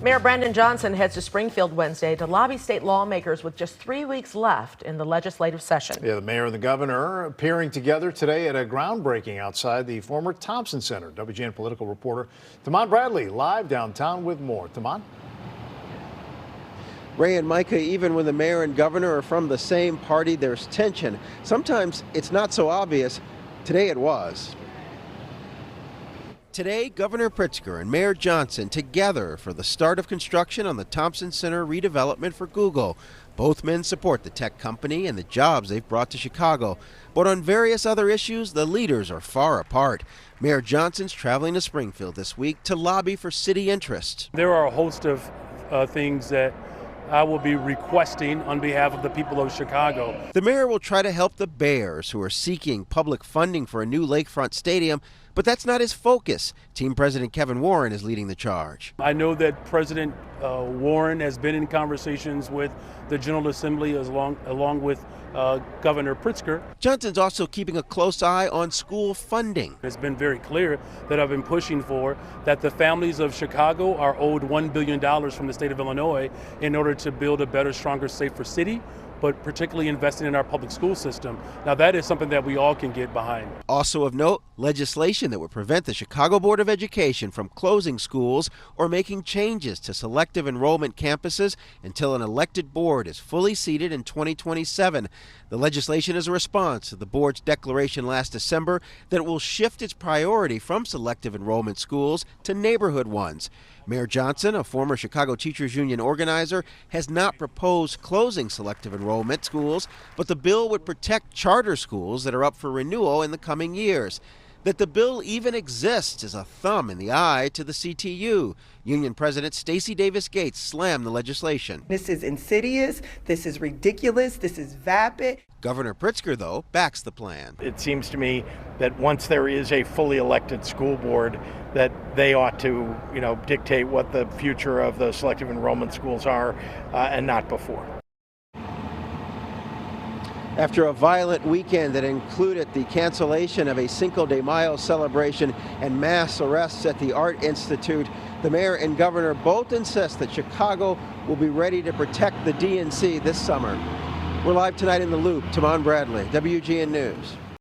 Mayor Brandon Johnson heads to Springfield Wednesday to lobby state lawmakers with just 3 weeks left in the legislative session. Yeah, the mayor and the governor appearing together today at a groundbreaking outside the former Thompson Center. WGN political reporter Taman Bradley live downtown with more. Taman? Ray and Micah, even when the mayor and governor are from the same party, there's tension. Sometimes it's not so obvious. Today it was. Today, Governor Pritzker and Mayor Johnson together for the start of construction on the Thompson Center redevelopment for Google. Both men support the tech company and the jobs they've brought to Chicago. But on various other issues, the leaders are far apart. Mayor Johnson's traveling to Springfield this week to lobby for city interests. There are a host of things that I will be requesting on behalf of the people of Chicago. The mayor will try to help the Bears, who are seeking public funding for a new lakefront stadium, but that's not his focus. Team President Kevin Warren is leading the charge. I know that President Warren has been in conversations with the General Assembly along with Governor Pritzker. Johnson's also keeping a close eye on school funding. It's been very clear that I've been pushing for that the families of Chicago are owed $1 billion from the state of Illinois in order to build a better, stronger, safer city, but particularly investing in our public school system. Now that is something that we all can get behind. Also of note, legislation that would prevent the Chicago Board of Education from closing schools or making changes to selective enrollment campuses until an elected board is fully seated in 2027. The legislation is a response to the board's declaration last December that it will shift its priority from selective enrollment schools to neighborhood ones. Mayor Johnson, a former Chicago Teachers Union organizer, has not proposed closing selective enrollment schools, but the bill would protect charter schools that are up for renewal in the coming years. That the bill even exists is a thumb in the eye to the CTU. Union President Stacey Davis Gates slammed the legislation. This is insidious, this is ridiculous, this is vapid. Governor Pritzker, though, backs the plan. It seems to me that once there is a fully elected school board, that they ought to, dictate what the future of the selective enrollment schools are, and not before. After a violent weekend that included the cancellation of a Cinco de Mayo celebration and mass arrests at the Art Institute, the mayor and governor both insist that Chicago will be ready to protect the DNC this summer. We're live tonight in the Loop. Taman Bradley, WGN News.